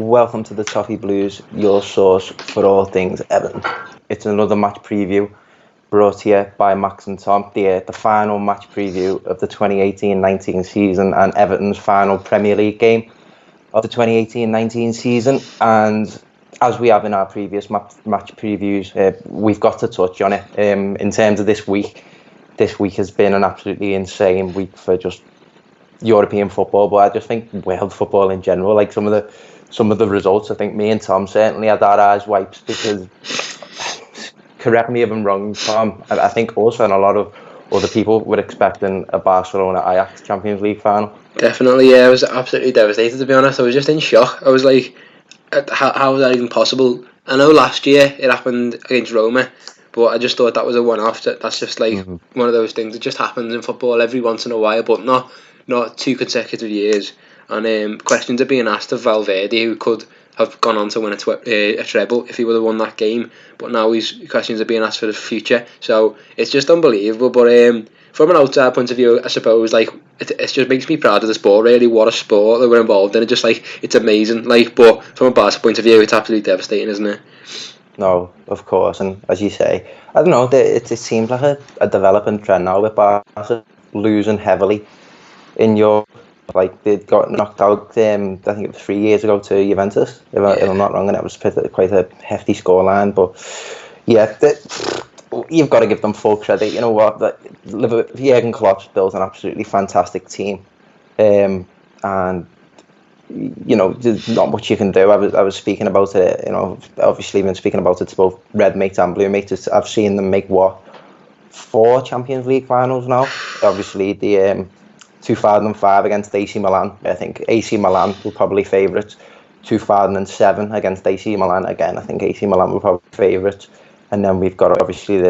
welcome to the Toffee Blues, your source for all things Everton. It's another match preview brought to you by Max and Tom, the final match preview of the 2018-19 season and Everton's final Premier League game of the 2018-19 season. And as we have in our previous match previews, we've got to touch on it. In terms of this week has been an absolutely insane week for just European football, but I just think world football in general. Like some of the results, I think me and Tom certainly had our eyes wiped because, correct me if I'm wrong, Tom, I think also and a lot of other people were expecting a Barcelona-Ajax Champions League final. Definitely, yeah. I was absolutely devastated, to be honest. I was just in shock. I was like, how was that even possible? I know last year it happened against Roma, but I just thought that was a one-off. That's just like one of those things that just happens in football every once in a while, but not 2 consecutive years. And questions are being asked of Valverde, who could have gone on to win a treble if he would have won that game, but now questions are being asked for the future. So it's just unbelievable. But from an outside point of view, I suppose like it just makes me proud of the sport. Really, what a sport that we're involved in. It just like it's amazing. Like, but from a Barca point of view, it's absolutely devastating, isn't it? No, of course, and as you say, I don't know. It seems like a developing trend now with Barca losing heavily in Europe. Like they got knocked out, I think it was 3 years ago to Juventus, if I'm not wrong, and it was quite a hefty scoreline. But yeah, you've got to give them full credit. You know what? Jurgen Klopp's built an absolutely fantastic team, and you know there's not much you can do. I was speaking about it. You know, obviously been speaking about it to both red mates and blue mates. I've seen them make 4 Champions League finals now. Obviously the 2005 against AC Milan. I think AC Milan were probably favourites. 2007 against AC Milan. Again, I think AC Milan were probably favourites. And then we've got obviously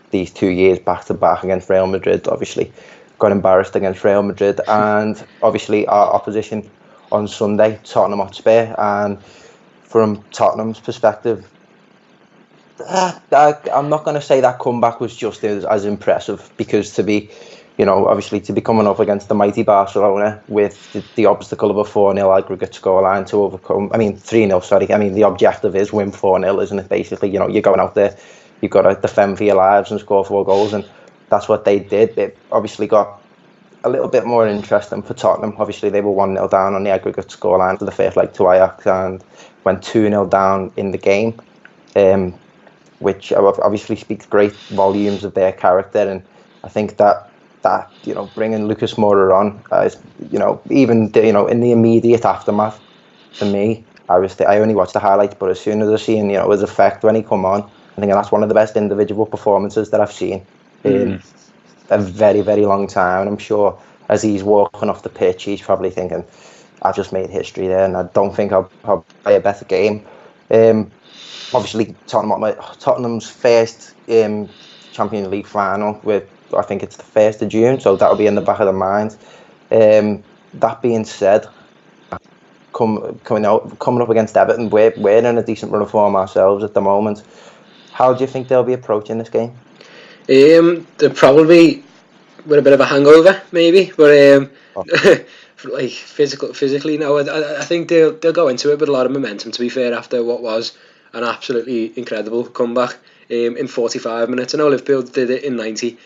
these 2 years back to back against Real Madrid. Obviously got embarrassed against Real Madrid. And obviously our opposition on Sunday, Tottenham Hotspur. And from Tottenham's perspective, I'm not going to say that comeback was just as impressive, because to be coming up against the mighty Barcelona with the obstacle of a 4-0 aggregate scoreline to overcome, 3-0, sorry. The objective is win 4-0, isn't it? Basically, you're going out there, you've got to defend for your lives and score 4 goals, and that's what they did. They obviously got a little bit more interesting for Tottenham. Obviously, they were 1-0 down on the aggregate scoreline for the first leg to Ajax and went 2-0 down in the game, which obviously speaks great volumes of their character. And I think that bringing Lucas Moura on, even in the immediate aftermath, for me, I only watched the highlights, but as soon as I seen his effect when he come on, I think that's one of the best individual performances that I've seen in a very, very long time. And I'm sure as he's walking off the pitch, he's probably thinking, I've just made history there, and I don't think I'll play a better game. Obviously, Tottenham's first Champions League final with, I think it's the 1st of June, so that'll be in the back of the mind. That being said, coming up against Everton, we're in a decent run of form ourselves at the moment. How do you think they'll be approaching this game? They're probably with a bit of a hangover, maybe, but like physically, no. I think they'll go into it with a lot of momentum. To be fair, after what was an absolutely incredible comeback in 45 minutes. I know Liverpool did it in 90,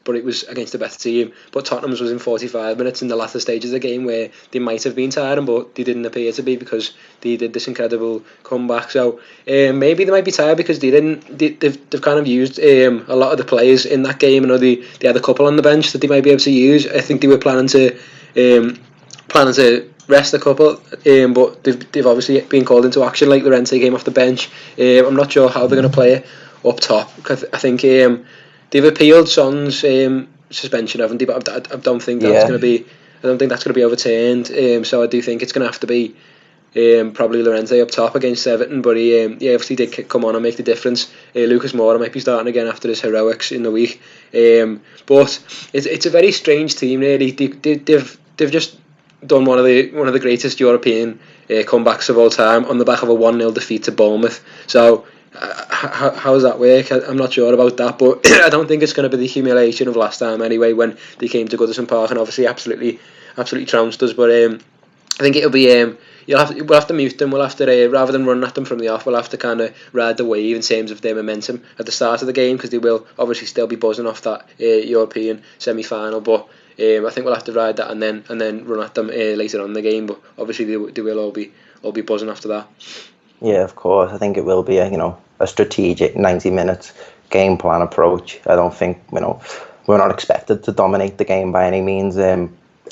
but it was against a better team. But Tottenham's was in 45 minutes in the latter stages of the game, where they might have been tired, but they didn't appear to be, because they did this incredible comeback. So maybe they might be tired because they've kind of used a lot of the players in that game. I know they had a couple on the bench that they might be able to use. I think they were planning to rest a couple, but they've obviously been called into action. Like Llorente came off the bench. I'm not sure how they're going to play it up top. I think they've appealed Son's suspension, haven't they? But I don't think that's going to be. I don't think that's going to be overturned. So I do think it's going to have to be probably Llorente up top against Everton. But he obviously did come on and make the difference. Lucas Moura might be starting again after his heroics in the week. But it's a very strange team, really. They've just done one of the greatest European comebacks of all time on the back of a 1-0 defeat to Bournemouth. So how does that work? I'm not sure about that, but I don't think it's going to be the humiliation of last time anyway, when they came to Goodison Park and obviously absolutely trounced us. But I think it'll be we'll have to mute them. We'll have to rather than run at them from the off, we'll have to kind of ride the wave in terms of their momentum at the start of the game, because they will obviously still be buzzing off that European semi-final. But I think we'll have to ride that and then run at them later on in the game. But obviously they will all be buzzing after that. Yeah, of course. I think it will be a strategic 90 minutes game plan approach. I don't think we're not expected to dominate the game by any means.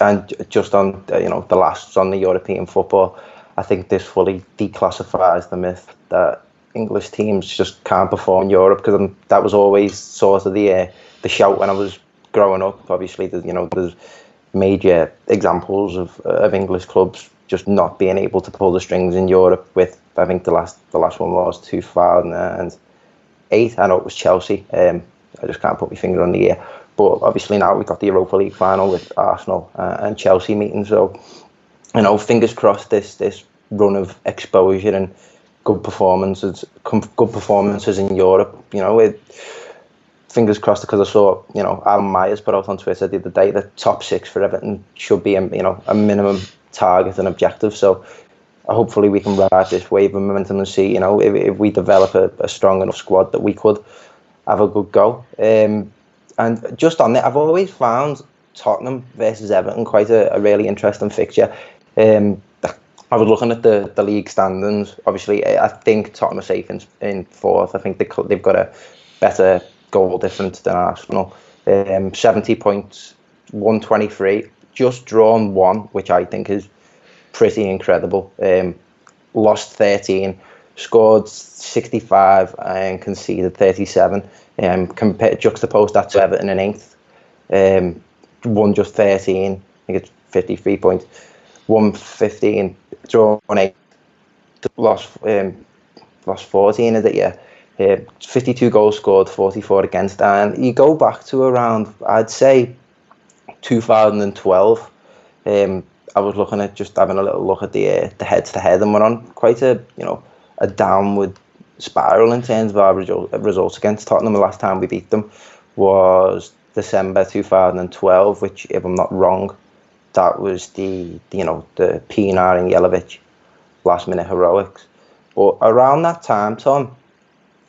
And just on the last on the European football, I think this fully declassifies the myth that English teams just can't perform in Europe, because that was always sort of the shout when I was growing up. Obviously, there's major examples of English clubs just not being able to pull the strings in Europe. With I think the last one was 2008. I know it was Chelsea. I just can't put my finger on the year. But obviously now we've got the Europa League final with Arsenal and Chelsea meeting. So, fingers crossed this run of exposure and good performances in Europe. Fingers crossed, because I saw Alan Myers put out on Twitter the other day that top 6 for Everton should be a minimum target and objective. So hopefully we can ride this wave of momentum and see if we develop a strong enough squad that we could have a good go. And just on that, I've always found Tottenham versus Everton quite a really interesting fixture. I was looking at the league standings. Obviously, I think Tottenham are safe in fourth. I think they've got a better goal difference than Arsenal. 70 points, 123. Just drawn 1, which I think is pretty incredible. Lost 13. Scored 65 and conceded 37. Juxtapose that to Everton in 8th. Won just 13. I think it's 53 points. Won 15. Drawn 8. Lost 14, is it? Yeah. 52 goals scored, 44 against. And you go back to around, I'd say, 2012. I was looking at just having a little look at the head-to-head, and we're on quite a downward spiral in terms of our results against Tottenham. The last time we beat them was December 2012, which, if I'm not wrong, that was the Pinar and Jelavic last minute heroics. But around that time, Tom,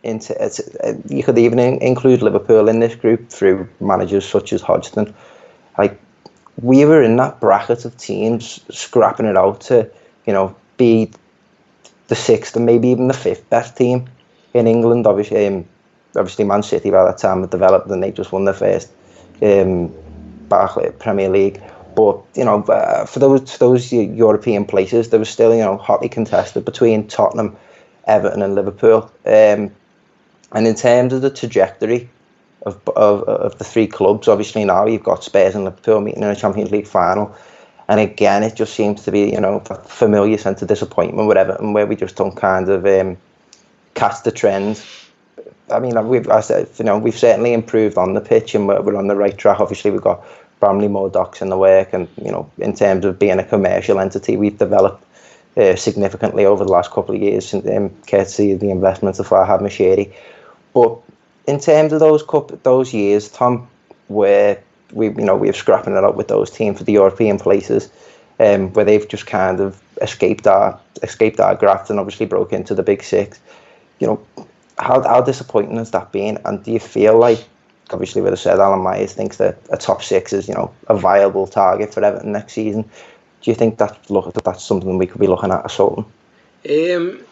you could even include Liverpool in this group through managers such as Hodgson. Like, we were in that bracket of teams scrapping it out to be the 6th and maybe even the 5th best team in England. Obviously Man City by that time had developed, and they just won their first Premier League. But for those European places, there was still hotly contested between Tottenham, Everton, and Liverpool. And in terms of the trajectory of the 3 clubs, obviously now you've got Spurs and Liverpool meeting in a Champions League final. And again, it just seems to be, that familiar sense of disappointment with Everton, where we just don't kind of catch the trend. I mean, we've certainly improved on the pitch, and we're on the right track. Obviously, we've got Bramley Murdoch's in the work, and in terms of being a commercial entity, we've developed significantly over the last couple of years, courtesy of the investments of Farhad Moshiri. But in terms of those years, Tom, where we're scrapping it up with those teams for the European places, where they've just kind of escaped our graft and obviously broke into the Big 6. How disappointing has that been? And do you feel like, obviously, with I said, Alan Myers thinks that a top 6 is a viable target for Everton next season? Do you think that's something we could be looking at assaulting? In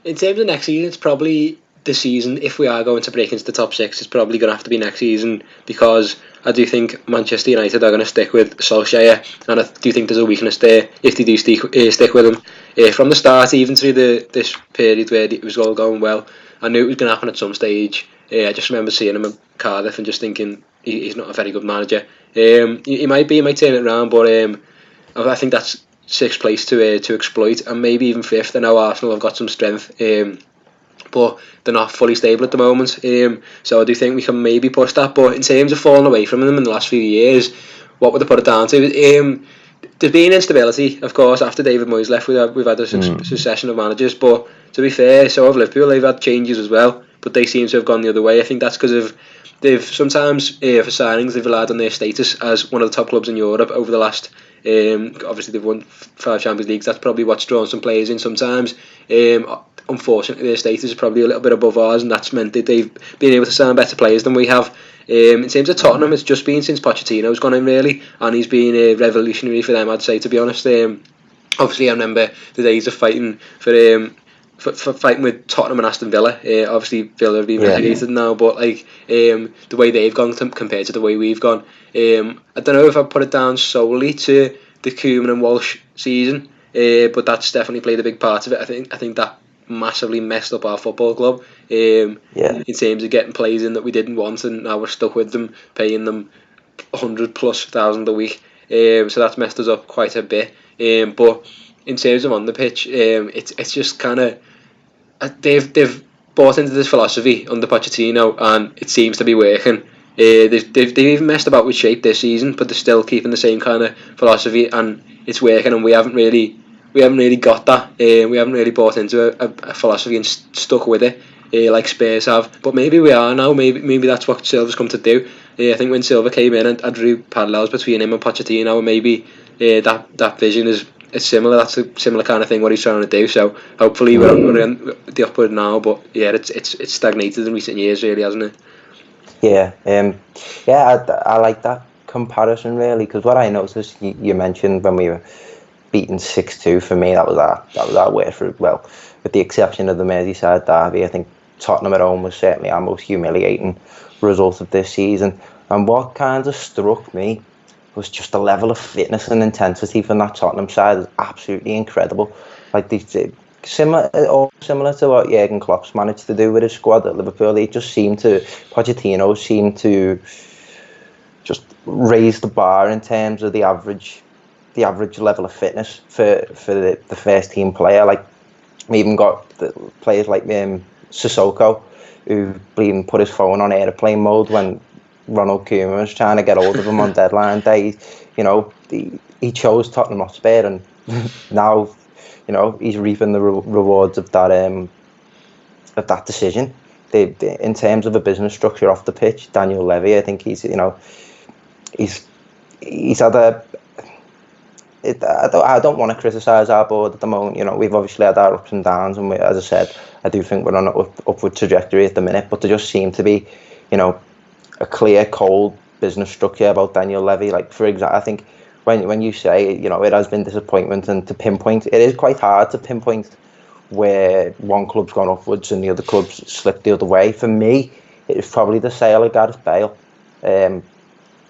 terms of next season, it's probably the season. If we are going to break into the top 6, it's probably going to have to be next season, because I do think Manchester United are going to stick with Solskjaer, and I do think there's a weakness there if they do stick with him. From the start, even through this period where it was all going well, I knew it was going to happen at some stage. I just remember seeing him at Cardiff and just thinking he's not a very good manager. He might turn it around, but I think that's 6th place to exploit, and maybe even 5th. I know Arsenal have got some strength, but they're not fully stable at the moment. So I do think we can maybe push that. But in terms of falling away from them in the last few years, what would they put it down to? There's been instability, of course, after David Moyes left. We've had a succession of managers, but to be fair, so have Liverpool. They've had changes as well. but they seem to have gone the other way. I think that's because they've sometimes for signings they've relied on their status as one of the top clubs in Europe over the last. Obviously they've won 5 Champions Leagues. That's probably what's drawn some players in sometimes. Unfortunately, their status is probably a little bit above ours, and that's meant that they've been able to sign better players than we have. In terms of Tottenham, it's just been since Pochettino's gone in really, and he's been revolutionary for them, I'd say, to be honest. Obviously, I remember the days of fighting for fighting with Tottenham and Aston Villa. Obviously, Villa have been relegated now, but the way they've gone compared to the way we've gone, I don't know if I put it down solely to the Koeman and Walsh season, but that's definitely played a big part of it. I think that massively messed up our football club in terms of getting players in that we didn't want, and now we're stuck with them, paying them 100,000+ a week. So that's messed us up quite a bit. But in terms of on the pitch, it's just kind of they've bought into this philosophy under Pochettino, and it seems to be working. They've even messed about with shape this season, but they're still keeping the same kind of philosophy, and it's working. And we haven't really got that. We haven't really bought into a philosophy and stuck with it like Spurs have. But maybe we are now. Maybe that's what Silva's come to do. I think when Silva came in, and I drew parallels between him and Pochettino, and maybe that vision is similar. That's a similar kind of thing what he's trying to do. So hopefully we're on the upward now. But yeah, it's stagnated in recent years, really, hasn't it? Yeah, I like that comparison really, because what I noticed, you mentioned when we were beaten 6-2, for me that was our way through. Well, with the exception of the Merseyside derby, I think Tottenham at home was certainly our most humiliating result of this season. And what kind of struck me was just the level of fitness and intensity from that Tottenham side is absolutely incredible. Like similar to what Jurgen Klopp's managed to do with his squad at Liverpool. Pochettino seemed to just raise the bar in terms of the average level of fitness for the first team player. Like, we even got the players like Sissoko, who even put his phone on airplane mode when Ronald Koeman was trying to get hold of him on deadline day. He chose Tottenham Hotspur, and now he's reaping the rewards of that decision. In terms of a business structure off the pitch, Daniel Levy, I think he's had a. I don't want to criticise our board at the moment. We've obviously had our ups and downs, and as I said, I do think we're on an upward trajectory at the minute. But there just seemed to be, a clear, cold business structure about Daniel Levy. Like, for example, I think when you say, it has been disappointment, and to pinpoint, it is quite hard to pinpoint where one club's gone upwards and the other club's slipped the other way. For me, it was probably the sale of Gareth Bale.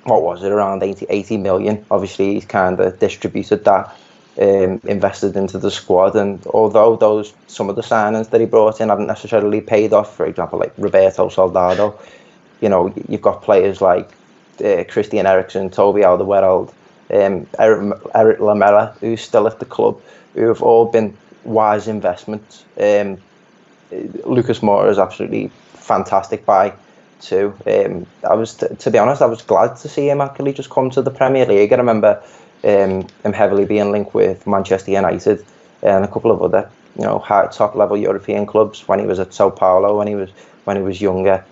What was it, around 80 million? Obviously, he's kind of distributed that, invested into the squad. And although some of the signings that he brought in haven't necessarily paid off, for example, like Roberto Soldado, you've got players like Christian Eriksen, Toby Alderweireld, Eric Lamela, who's still at the club, who have all been wise investments. Lucas Moura is absolutely fantastic buy too. To be honest, I was glad to see him actually just come to the Premier League. I remember him heavily being linked with Manchester United and a couple of other high top level European clubs when he was at Sao Paulo when he was younger.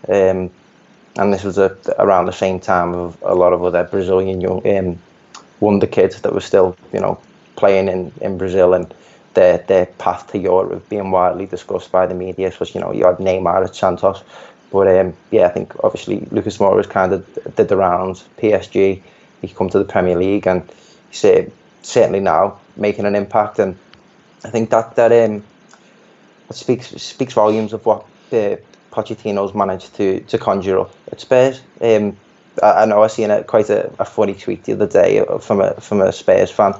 And this was around the same time of a lot of other Brazilian young wonder kids that were still playing in Brazil, and their path to Europe being widely discussed by the media. So you had Neymar at Santos, but I think obviously Lucas Moura was kind of did the rounds. PSG, he come to the Premier League, and he's certainly now making an impact. And I think that speaks volumes of what Pochettino's managed to conjure up at Spurs. I know I seen quite a funny tweet the other day from a Spurs fan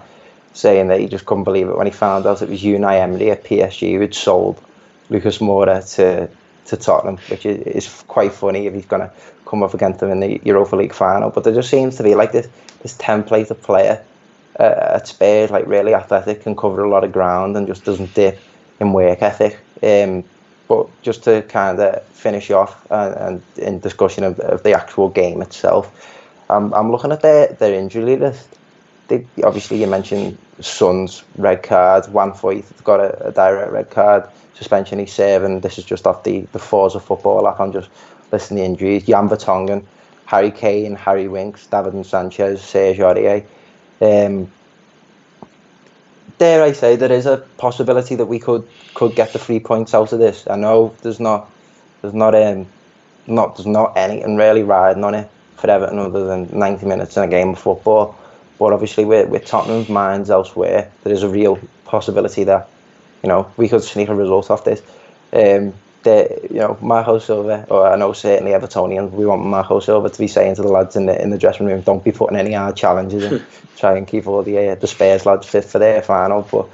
saying that he just couldn't believe it when he found out it was Unai Emery at PSG who'd sold Lucas Moura to Tottenham, which is quite funny if he's going to come up against them in the Europa League final. But there just seems to be like this template of player at Spurs, like really athletic, can cover a lot of ground and just doesn't dip in work ethic. But just to kind of finish off and in discussion of the actual game itself, I'm looking at their injury list, obviously you mentioned Son's red card. Wanfoyth got a direct red card suspension. He's serving. This is just off the Forza Football app. I'm just listing the injuries. Jan Vertonghen, Harry Kane, Harry Winks, Davinson Sanchez, Serge Aurier. Dare I say there is a possibility that we could get the 3 points out of this. I know there's not anything really riding on it for Everton other than 90 minutes in a game of football. But obviously with Tottenham's minds elsewhere, there is a real possibility that, you know, we could sneak a result off this. Marco Silva, or I know certainly Evertonians, we want Marco Silva to be saying to the lads in the dressing room, don't be putting any hard challenges in. Try and keep all the Spurs lads fit for their final. But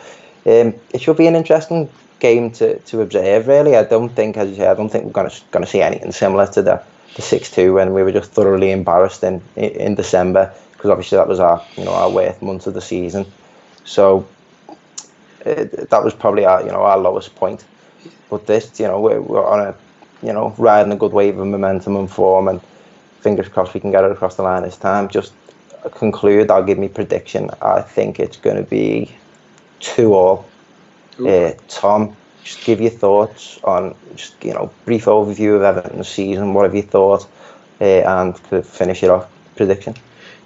it should be an interesting game to observe. Really, I don't think, as you say, we're going to see anything similar to the 6-2 when we were just thoroughly embarrassed in December, because obviously that was our worst month of the season. So that was probably our lowest point. But this, we're on riding a good wave of momentum and form, and fingers crossed we can get it across the line this time. Just conclude, I'll give me prediction. I think it's going to be 2-2. Tom, just give your thoughts on brief overview of Everton's season. What have you thought? And to finish it off, prediction.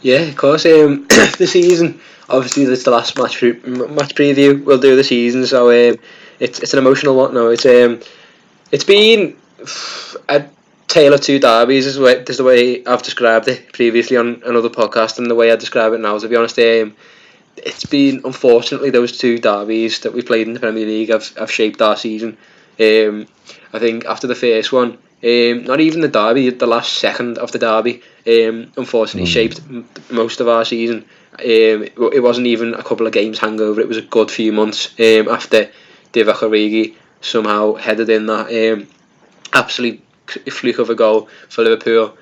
Yeah, of course. The season, obviously, it's the last match preview we'll do the season, so it's an emotional one. No, it's been a tale of two derbies. Is the way I've described it previously on another podcast, and the way I describe it now. To be honest, it's been, unfortunately, those two derbies that we played in the Premier League have shaped our season. I think after the first one, not even the derby, the last second of the derby, unfortunately shaped most of our season. It wasn't even a couple of games hangover, it was a good few months after Divock Origi somehow headed in that absolute fluke of a goal for Liverpool.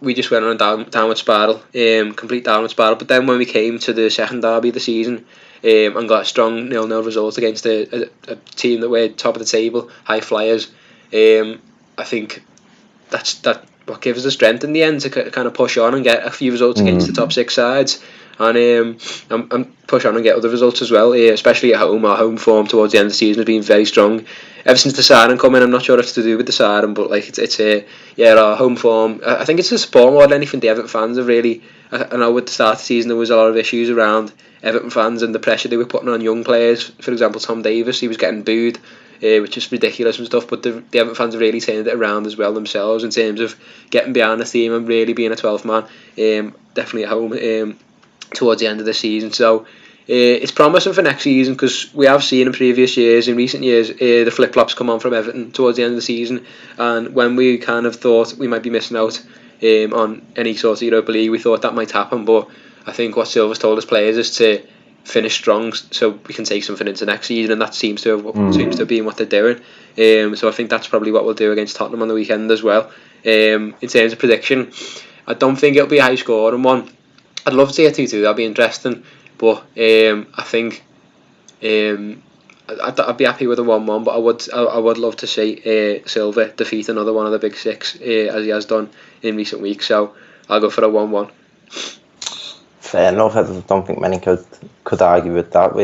We just went on a downward spiral, complete downward spiral. But then when we came to the second derby of the season and got a strong 0-0 result against a team that were top of the table, high flyers, I think that's what gives us the strength in the end to kind of push on and get a few results against the top six sides, and push on and get other results as well, especially at home. Our home form towards the end of the season has been very strong ever since the siren come in. I'm not sure if it's to do with the siren, but like it's our home form. I think it's the support more than anything. The Everton fans have really, I know at the start of the season there was a lot of issues around Everton fans and the pressure they were putting on young players. For example, Tom Davis, he was getting booed, which is ridiculous and stuff, but the Everton fans have really turned it around as well themselves in terms of getting behind the team and really being a 12th man, definitely at home towards the end of the season. So it's promising for next season, because we have seen in recent years, the flip-flops come on from Everton towards the end of the season, and when we kind of thought we might be missing out on any sort of Europa League, we thought that might happen. But I think what Silva's told his players is to finish strong so we can take something into next season, and that seems to have been what they're doing. So I think that's probably what we'll do against Tottenham on the weekend as well. In terms of prediction, I don't think it'll be a high scoring one. I'd love to see a 2-2, that'd be interesting, but I think I'd be happy with a 1-1, but I would love to see Silva defeat another one of the big six, as he has done in recent weeks, so I'll go for a 1-1. Fair enough. I don't think many could argue with that.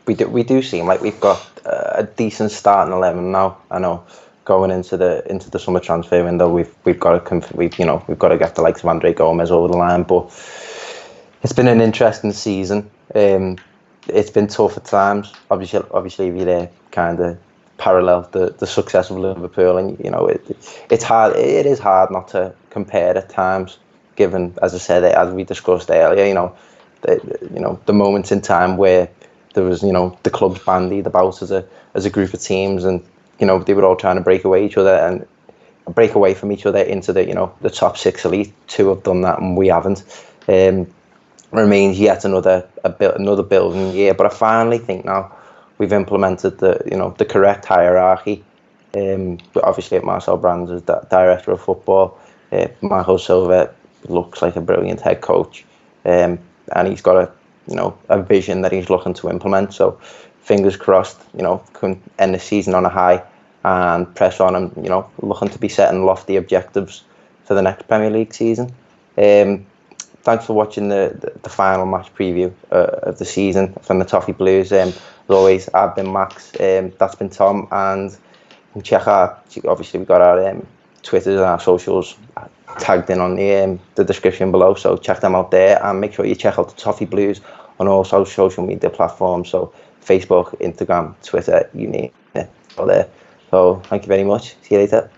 We do seem like we've got a decent starting 11 now. I know going into the summer transfer window, we've got to get the likes of Andre Gomez over the line. But it's been an interesting season. It's been tough at times. Obviously, if you're kind of parallel the success of Liverpool, and it's hard. It is hard not to compare at times, given, as I said, as we discussed earlier, the moments in time where there was, the clubs bandied about as a group of teams, and they were all trying to break away from each other into the top six elite. Two have done that, and we haven't. Remains yet another building year, but I finally think now we've implemented the correct hierarchy. Obviously, Marcel Brands is the director of football. Marco Silva looks like a brilliant head coach, and he's got a vision that he's looking to implement. So fingers crossed, can end the season on a high and press on and looking to be setting lofty objectives for the next Premier League season. thanks for watching the final match preview of the season from the Toffee Blues. As always, I've been Max, that's been Tom, and you can check out, obviously we've got our Twitters and our socials tagged in on the description below, so check them out there, and make sure you check out the Toffee Blues on all social media platforms, so Facebook, Instagram, Twitter, you name it, all there. So thank you very much. See you later.